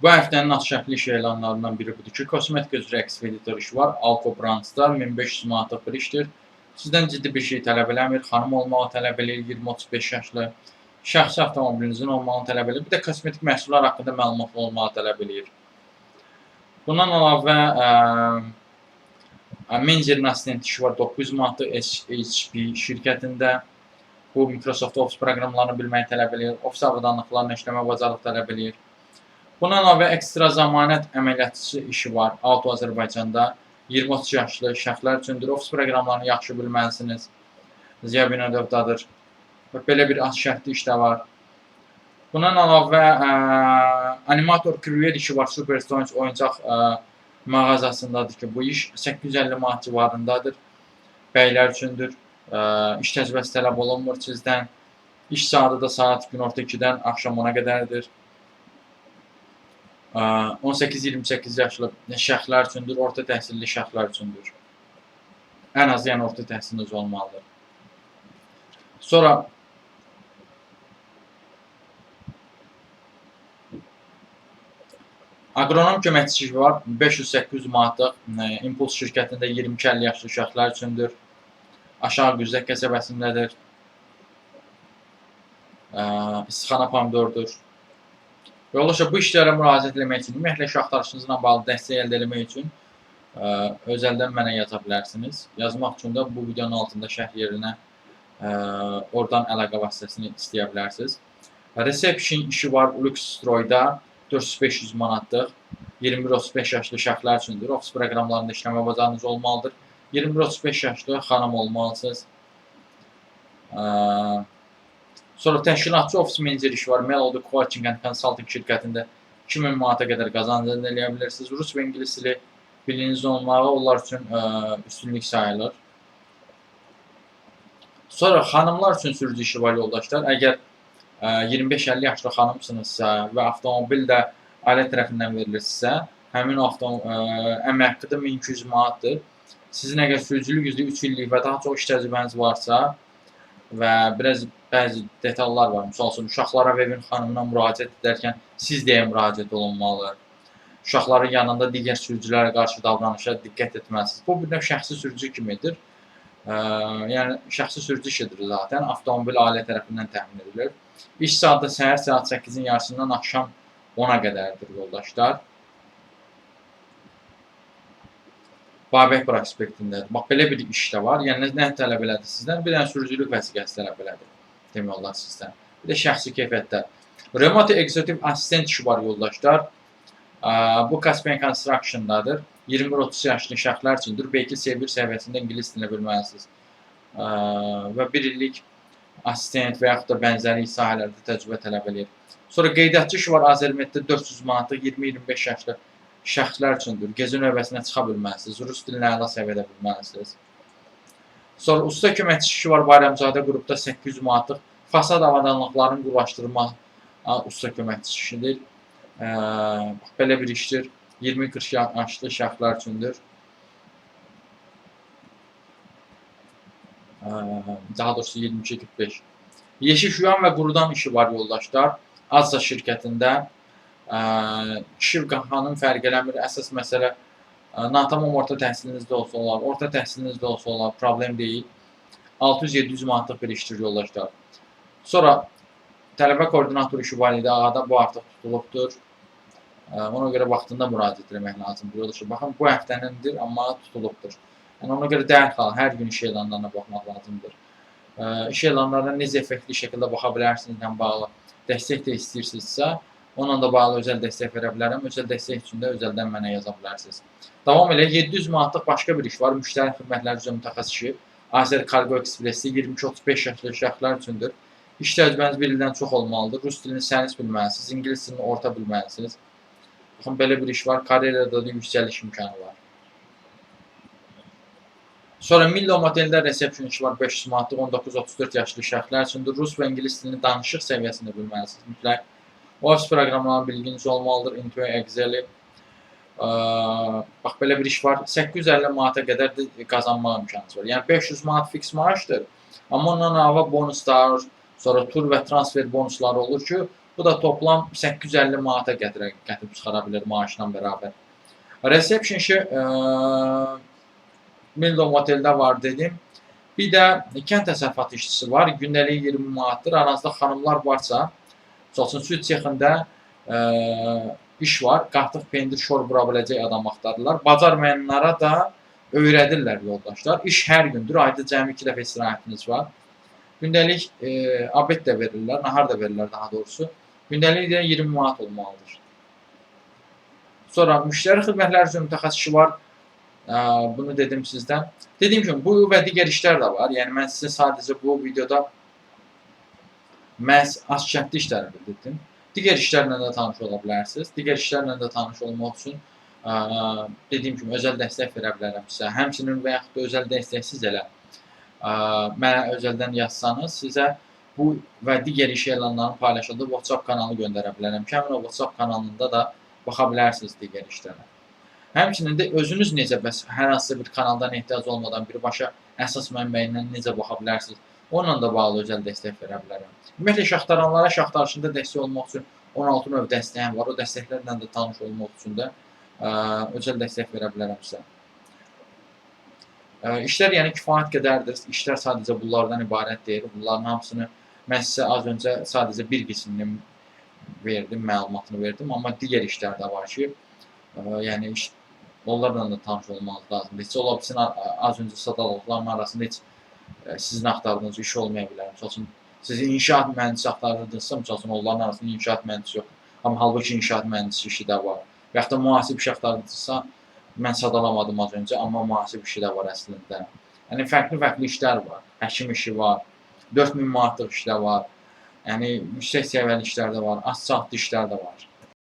Bu həftənin az şərtli iş elanlarından biri budur ki, kosmetika üzrə ekspeditor işi var. Alko Brandsda 1500 manatlıq bir işdir. Sizdən ciddi bir şey tələb eləmir. Xanım olmağı tələb eləyir, 20-35 yaşlı. Şəxsi avtomobilinizin olmağını tələb eləyir. Bir də kosmetik məhsullar haqqında məlumatlı olmağı tələb eləyir. Bundan əlavə menecerin assistent işi var 900 manatlıq HP şirkətində. Bu Microsoft Office proqramlarını bilməyi tələb eləyir. Ofis avadanlıqlarını işləmə bacarığı tələb eləyir. Bundan əlavə ekstra zəmanət əməliyyatçısı işi var. Auto Azərbaycanda 20-30 yaşlı şəxslər üçündür. Ofis proqramlarını yaxşı bilməlisiniz. Ziya Binədovdadır. Belə bir az şərtli iş də var. Bundan əlavə animator kuryer işi var. Superstone oyuncaq mağazasındadır ki, bu iş 850 manat civarındadır. Bəylər üçündür. İş təcrübəsi tələb olunmur sizdən. İş saatı da saat günorta 2-dən axşam 10-a qədərdir. 18-28 yaşlı şəxslər üçündür, orta təhsilli şəxslər üçündür. Ən azı yəni orta təhsiliniz olmalıdır. Sonra aqronom köməkçisi var, 500-800 manatlıq. Impuls şirkətində 22-50 yaşlı şəxslər üçündür. Aşağı Güzdək qəsəbəsindədir. İstixana pomidordur. Yoldaşlar, bu işlərə müraciət etmək üçün, ümumiyyətlə iş axtarışınızla bağlı dəstək əldə etmək üçün özəldən mənə yaza bilərsiniz. Yazmaq üçün də bu videonun altında şərh yerinə oradan əlaqə vasitəsini istəyə bilərsiniz. Reception işi var Lükstroyda 400-500 manatlıq. 21-35 yaşlı şəxslər üçündür. Ofis proqramlarında işləmə bacarığınız olmalıdır. 21-35 yaşlı xanım olmalısınız. Sonra təşkilatçı ofis meneceri işi var. Melody Coaching and Consulting şirkətində 2000 manata qədər qazanc əldə edə bilirsiniz. Rus və ingilis dili bilginiz olmağı onlar üçün üstünlük sayılır. Sonra xanımlar üçün sürücü işi var yoldaşlar. Əgər 25-50 yaşlı xanımsınızsa və avtomobil də ailə tərəfindən verilirsə, həmin əmək haqqı da 1200 manatdır. Sizin əgər sürücülük üzrə 3 illik və daha çox iş təcrübəniz varsa və bəzi detallar var. Misal üçün, uşaqlara və evin xanımına müraciət edərkən siz deyə müraciət olunmalı. Uşaqların yanında digər sürücülərə qarşı davranışa diqqət etməlisiniz. Bu bir növ şəxsi sürücü kimidir. Yəni, şəxsi sürücü işidir zaten. Avtomobil ailə tərəfindən təmin edilir. İş saatı səhər saat 8-in yarısından axşam 10-a qədərdir yoldaşlar. Babək prospektindədir. Bax, belə bir iş də var. Yəni, nə tələb elədir sizdən? Bir dənə sürücülük vəsiqəsi tələb elədir. Demək olar sizdən. Bir də şəxsi keyfiyyətlər. Remote Executive Assistant işi var yoldaşlar. Bu Caspian Construction'dadır. 21-30 yaşlı şəxslər üçündür. B2 C1 səviyyəsində ingilis dilini bilməlisiniz. Və 1 illik assistent və yaxud da bənzəri sahələrdə təcrübə tələb edir. Sonra qeydiyyatçı işi var. Azermetdə 400 manatlıq 20-25 yaşlı şəxslər üçündür. Gecə növbəsinə çıxa bilməlisiniz. Rus dilini əla səviyyədə bilməlisiniz. Sonra usta köməkçi işi var. Bayramzadə qrupda 800 manatlıq. Fasad avadanlıqlarını qurlaşdırma usta köməkçi işidir. Belə bir işdir. 20-40 yaşlı şəxslər üçündür. Daha doğrusu 22-45. Yeşik yuyan və qurudan işi var yoldaşlar. Azza şirkətində. Kişi və xanım fərq eləmir. Əsas məsələ natamam orta təhsilinizdə olsa olar, orta təhsilinizdə olsa olar, problem deyil. 600-700 manatlıq bir işdir yoldaşlar. Sonra tələbə koordinatoru işi var idi. Ağada bu artıq tutulubdur. Ona görə vaxtında müraciət etmək lazımdır yoldaşlar. Baxın, bu həftənindir, amma tutulubdur. Yəni, ona görə dərhal hər gün iş elanlarına baxmaq lazımdır. İş elanlarına necə effektiv şəkildə baxa bilərsinizlə bağlı dəstək də istəyirsinizsə, onunla da bağlı özəl dəstək verə bilərəm. Özəl dəstək üçün də özəldən mənə yaza bilərsiniz. Davam elə 700 manatlıq başqa bir iş var. Müştəri xidmətləri üzrə mütəxəssis işi. Azer Kargo Ekspressi 22-35 yaşlı şəxslər üçündür. İş təcrübəniz 1 ildən çox olmalıdır. Rus dilini sənis bilməlisiniz, ingilis dilini orta bilməlisiniz. Baxın, belə bir iş var. Karyerada da yüksəliş imkanı var. Sonra Millo modeldə resepsiyon işi var. 500 manatlıq 19-34 yaşlı şəxslər üçündür. Rus və ingilis dilini danışıq səviyyəsində bilməlisiniz. Mütləq ofis proqramlarına bilginiz olmalıdır. Intune, Excel-i. Bax, belə bir iş var. 850 manata qədər də qazanmaq imkanınız var. Yəni 500 manat fix maaşdır. Amma ondan əlavə bonuslar, sonra tur və transfer bonusları olur ki, Bu da toplam 850 manata gətirib çıxara bilər maaşla bərabər. Resepşnçi Mildon oteldə var dedim. Bir də kənd təsərrüfatı işçisi var. Gündəlik 20 manatdır. Aranızda xanımlar varsa, məsəl üçün süd sexində iş var. Qatıq, pendir, şor vura biləcək adam axtarırlar. Bacarmayanlara da öyrədirlər yoldaşlar. İş hər gündür. Ayda cəmi 2 dəfə istirahətiniz var. Gündəlik abed də verirlər, nahar da verirlər daha doğrusu. Gündəlik də 20 manat olmalıdır. Sonra müştəri xidmətləri üzrə mütəxəssisi var. Bunu dedim sizdən. Dediyim kimi, bu və digər işlər də var. Yəni, mən sizə sadəcə bu videoda məhz az-kəndli işləri bildirdim. Digər işlərlə də tanış ola bilərsiniz. Digər işlərlə də tanış olmaq üçün dediyim kimi, özəl dəstək verə bilərəm sizə. Həmçinin və yaxud da özəl dəstəksiz elə mənə özəldən yazsanız, sizə bu və digər iş elanlarını paylaşıldığı WhatsApp kanalı göndərə bilərəm ki, həmin o WhatsApp kanalında da baxa bilərsiniz digər işlərə. Həmçinin də özünüz necə bəs hər hansısa bir kanaldan ehtiyac olmadan birbaşa əsas mənbəyindən necə baxa bilərsiniz, onunla da bağlı özəl dəstək verə bilərəm. Ümumiyyətlə, iş axtaranlara iş axtarışında dəstək olmaq üçün 16 növ dəstəyim var. O dəstəklərlə də tanış olmaq üçün də özəl dəstək verə bilərəm sizə. İşlər yəni kifayət qədərdir. İşlər sadəcə bunlardan ibarət deyil. Bunların hamısını mən sizə az öncə sadəcə bir qismini verdim, məlumatını verdim. Amma digər işlər də var ki, yəni onlarla da tanış olmanız lazımdır. Heç ola bilsin, az öncə sadalıqların arasında heç sizin axtardığınız iş olmaya bilər. Məsəl üçün, siz inşaat mühəndisi axtarırdınızsa, məsəl üçün, onların arasında inşaat mühəndisi yox. Amma halbuki inşaat mühəndisi işi də var. Və yaxud da mühasib iş axtarırdınızsa, mən sadalamadım az öncə, amma mühasib işi də var əslində. Yəni, fərqli işlər var. Həkim işi var, 4000 manatlıq işlər var. Yəni, yüksək səviyyəli işlər də var, az saatlı işlər də var.